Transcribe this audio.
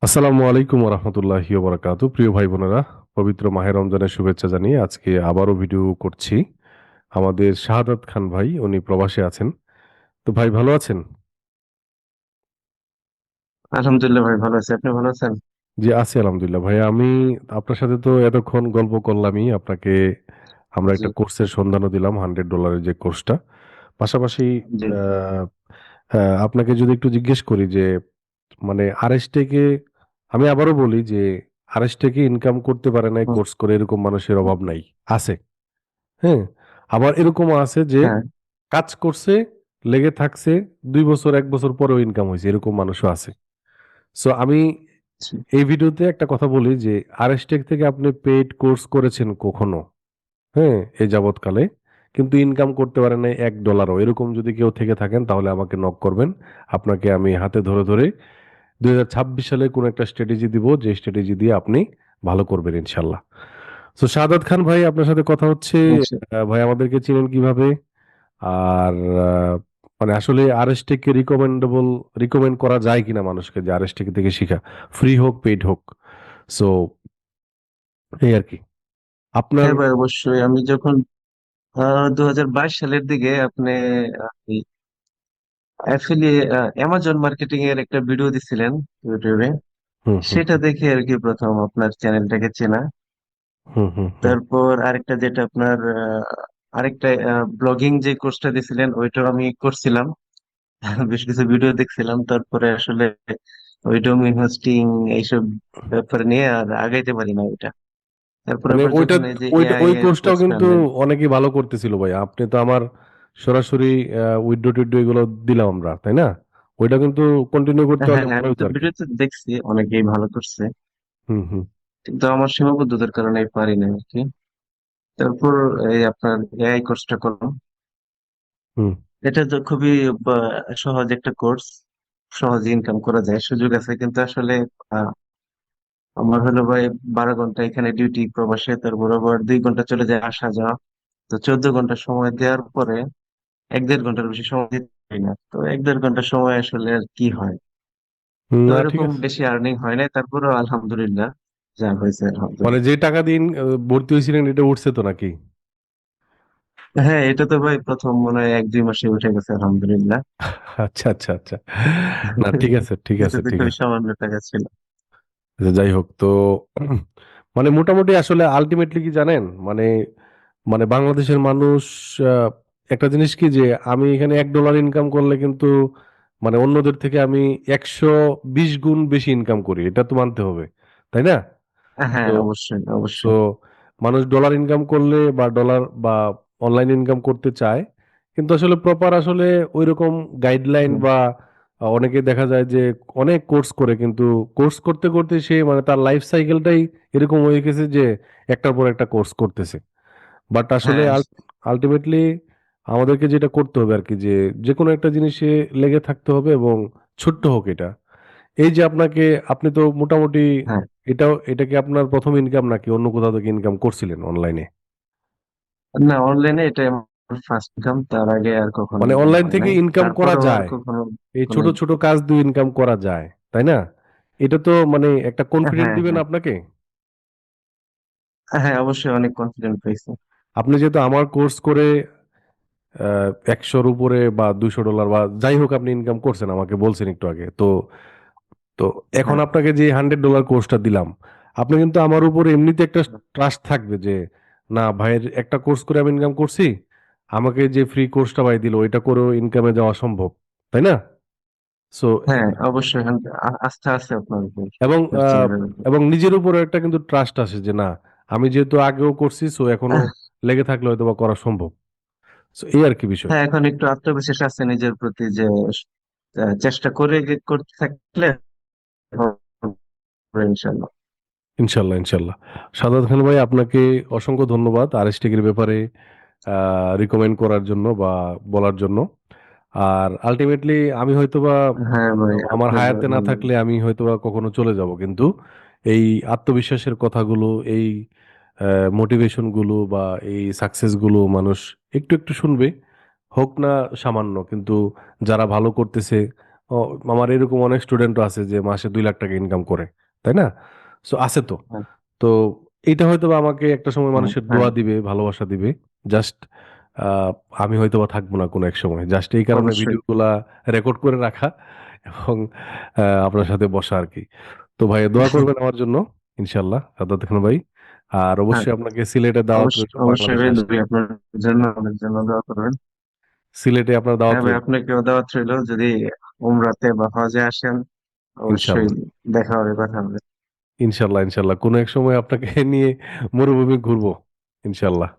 আসসালামু আলাইকুম রহমতুল্লাহি ওবরাকাতু। প্রিয় ভাই বোনেরা, পবিত্র মাহে রমজানের শুভেচ্ছা জানিয়ে আজকে আবারও ভিডিও করছি। আমাদের শাহাদাত খান ভাই, উনি প্রবাসে আছেন। তো ভাই ভালো আছেন? আলহামদুলিল্লাহ ভাই, ভালো আছি। আপনি ভালো আছেন? জি আছি আলহামদুলিল্লাহ। ভাই আমি আপনার সাথে তো এতক্ষণ গল্প করলামই, আপনাকে আমরা জি। একটা কোর্সের সন্ধানও দিলাম, $100 যে কোর্সটা। পাশাপাশি জি। আহ, আপনাকে যদি একটু জিজ্ঞেস করি যে মানে আরএসটেকে, আমি আবারও বলি যে আরএসটেকে ইনকাম করতে পারে না হুম। কোর্স করে, এরকম মানুষের অভাব নাই, আছে। হ্যাঁ, আবার এরকমও আছে যে হ্যাঁ। কাজ করছে, লেগে থাকছে, 2 বছর 1 বছর পরেও ইনকাম হয়েছে, এরকম মানুষও আছে। সো আমি জি। এই ভিডিওতে একটা কথা বলি যে আরএসটেক থেকে আপনি পেইড কোর্স করেছেন কখনো, হ্যাঁ, এই যাবৎকালে, কিন্তু ইনকাম করতে পারেন নাই $1, এরকম যদি কেউ থেকে থাকেন তাহলে আমাকে নক করবেন। আপনাকে আমি হাতে ধরে ধরে 2026 সালে কোন একটা স্ট্র্যাটেজি দিব, যে স্ট্র্যাটেজি দিয়ে আপনি ভালো করবেন ইনশাল্লাহ। তো শাহাদাত খান ভাই, আপনার সাথে কথা হচ্ছে। আচ্ছা। ভাই আমাদেরকে চিনেন কিভাবে? আর মানে আসলে আরএসটি কে রিকমেন্ড করা যায় কিনা মানুষকে, যে আরএসটি থেকে শিখা, ফ্রি হোক পেইড হোক। সো এই আর কি আপনার। হ্যাঁ ভাই, অবশ্যই। আমি যখন 2022 সালের দিকে আপনি অ্যামাজন মার্কেটিং এর একটা ভিডিও দিছিলেন ইউটিউবে। হুম হুম সেটা দেখে আর কি প্রথম আপনার চ্যানেলটাকে চেনা। হুম হুম হুম। তারপর আরেকটা যেটা আপনার আরেকটা ব্লগিং যে কোর্সটা দিছিলেন ওইটাও আমি করছিলাম। বেশ কিছু ভিডিও দেখছিলাম, তারপরে আসলে ওই ডোমেইন হোস্টিং এইসব ব্যাপার নিয়ে আর আগাইতে পারি না ওইটা। তারপর মানে আবার ওইটা যখন এই যে ওইটা এআই ওই এর কোর্সটাও কোর্সটা কিন্তু আনলেন। অনেকেই ভালো করতেছিল ভাই। আপনি তো আমার সরাসরি উইড্রো টিড্রো এগুলো দিলাম আমরা, তাই না? ওইটা কিন্তু কন্টিনিউ করতে হ্যাঁ পারলে হ্যাঁ, ভালো আমি হতো তো আর কি। ভিডিওতে দেখছি অনেকেই ভালো করছে, হুম হুম কিন্তু আমার সীমাবদ্ধতার কারণে পারি না আর কি। তারপর এই আপনার এআই কোর্সটা করলাম। হুম। এটা তো খুবই সহজ একটা কোর্স, সহজে ইনকাম করা যায়, সুযোগ আছে। কিন্তু আসলে আহ, আমার হলো ভাই 12 ঘন্টা এখানে ডিউটি প্রবাসে, তারপর আবার 2 ঘন্টা চলে যায় আসা যাওয়া। তো 14 ঘন্টা সময় দেওয়ার পরে 1-1.5 ঘন্টার বেশি সময় দিতে পারি না। তো 1-1.5 ঘন্টা সময় আসলে আর কি হয়। তো না ঠিক এরকম আছে। বেশি আর্নিং হয় না, তারপরেও আলহামদুলিল্লাহ যা হয়েছে মানে আলহামদুলিল্লাহ। যে টাকা দিন ভর্তি হয়েছিলেন, এটা উঠছে তো নাকি? হ্যাঁ, এটা তো ভাই প্রথম মনে হয় 1-2 মাসে উঠে গেছে আলহামদুলিল্লাহ। আচ্ছা আচ্ছা আচ্ছা। না ঠিক আছে ঠিক এটা আছে তো ঠিক খুবই আছে। সামান্য টাকা ছিল। আচ্ছা, যাই হোক তো। মানে মোটামুটি আসলে আলটিমেটলি কি জানেন, মানে মানে বাংলাদেশের মানুষ আহ, একটা জিনিস কি যে আমি এখানে $1 ইনকাম করলে কিন্তু মানে অন্যদের থেকে আমি 120 গুণ বেশি ইনকাম করি, এটা তো মানতে হবে, তাই না? তো হ্যাঁ, অবশ্যই সো অবশ্যই। মানুষ ডলার ইনকাম করলে বা ডলার বা অনলাইন ইনকাম করতে চায়, কিন্তু আসলে প্রপার আসলে ওইরকম গাইডলাইন হুম। বা অনেকে দেখা যায় যে অনেক কোর্স করে, কিন্তু কোর্স করতে করতে সে মানে তার লাইফ সাইকেলটাই এরকম হয়ে গেছে যে একটার পর একটা কোর্স করতেছে। বাট আসলে হ্যাঁ আলটিমেটলি আমাদেরকে যেটা করতে হবে আর কি, যে যে কোনো একটা জিনিসে লেগে থাকতে হবে, এবং ছোট্ট হোক এটা। এই যে আপনাকে, আপনি তো মোটামুটি হ্যাঁ। এটা কি আপনার প্রথম ইনকাম নাকি অন্য কোথাও থেকে ইনকাম করছিলেন অনলাইনে? না, অনলাইনে এটা আমার ফার্স্ট ইনকাম, তার আগে আর কখনো মানে ইনকাম অনলাইন হয় থেকে নাই, ইনকাম করা তারপরেও আর যায়, কখনো এই কোনো। ছোট ছোট কাজ দিয়ে ইনকাম করা যায়, তাই না? এটা তো মানে একটা কনফিডেন্ট হ্যাঁ দিবেন হ্যাঁ। আপনাকে। হ্যাঁ, অবশ্যই অনেক কনফিডেন্ট পাইছে। আপনি যেহেতু আমার কোর্স করে 100-র উপরে বা $200 বা যাই হোক আপনি ইনকাম করছেন, আমাকে বলছেন একটু আগে তো। তো এখন হ্যাঁ আপনাকে যে $100 কোর্সটা দিলাম, আপনি কিন্তু আমার উপরে এমনিতে একটা ট্রাস্ট থাকবে যে না, ভাইয়ের একটা কোর্স করে আমি ইনকাম করছি, আমাকে যে ফ্রি কোর্সটা ভাই দিল ওইটা করেও ইনকামে যাওয়া সম্ভব, তাই না? সো হ্যাঁ, অবশ্যই আস্থা আছে আপনার উপর, এবং আপনার চেহারার উপর। এবং নিজের উপরে একটা কিন্তু ট্রাস্ট আসে যে না, আমি যেহেতু আগেও করছি, সো এখনো আহ, লেগে থাকলে হয়তো বা করা সম্ভব। সো এই আর কি বিষয়। হ্যাঁ, এখন একটু আত্মবিশ্বাস আছে নিজের প্রতি যে চেষ্টা করে করতে থাকলে হবে ইনশাল্লাহ। ইনশাল্লাহ ইনশাল্লাহ। সাদাত খান ভাই, আপনাকে অসংখ্য ধন্যবাদ আরএসটিকের ব্যাপারে রিকমেন্ড করার জন্য বা বলার জন্য। আর আলটিমেটলি আমি হয়তোবা হ্যাঁ ভাই, আমার আপনার হায়াতে না ধন্যবাদ। থাকলে আমি হয়তোবা কখনো চলে যাব, কিন্তু এই আত্মবিশ্বাসের কথাগুলো, এই মোটিভেশন গুলো বা এই সাকসেস গুলো মানুষ একটু একটু শুনবে, হোক না সামান্য, কিন্তু যারা ভালো করতেছে ও, আমার এরকম অনেক স্টুডেন্টও আছে যে মাসে 2 লাখ টাকা ইনকাম করে, তাই না? সো আছে তো। হ্যাঁ, তো এইটা হয়তো বা আমাকে একটা সময় হ্যাঁ, মানুষের হ্যাঁ, দোয়া দিবে, ভালোবাসা দিবে। জাস্ট আমি হয়তো বা থাকবো না কোনো এক সময়, জাস্ট এই কারণে অবশ্যই। ভিডিওগুলা রেকর্ড করে রাখা এবং আপনার সাথে বসা আর কি। তো ভাই দোয়া করবেন আমার জন্য, ইনশাল্লাহ সাদাত খান ভাই। আর হ্যাঁ, অবশ্যই আপনাকে সিলেটে দাওয়াত অবশ্যই রইল অবশ্যই বাংলাদেশে ভাই, আসলে। দোয়া আপনার জন্য, আমার জন্য দোয়া করবেন। সিলেটে আপনার দাওয়াত হ্যাঁ ভাই, রইল। আপনাকেও দাওয়াত রইলো, যদি উমরাতে বা হজে আসেন অবশ্যই ইনশাল্লাহ, দেখা হবে, কথা হবে। ইনশাল্লাহ, ইনশাল্লাহ কোনো এক সময় আপনাকে নিয়ে মরুভূমি ঘুরবো, ইনশাল্লাহ।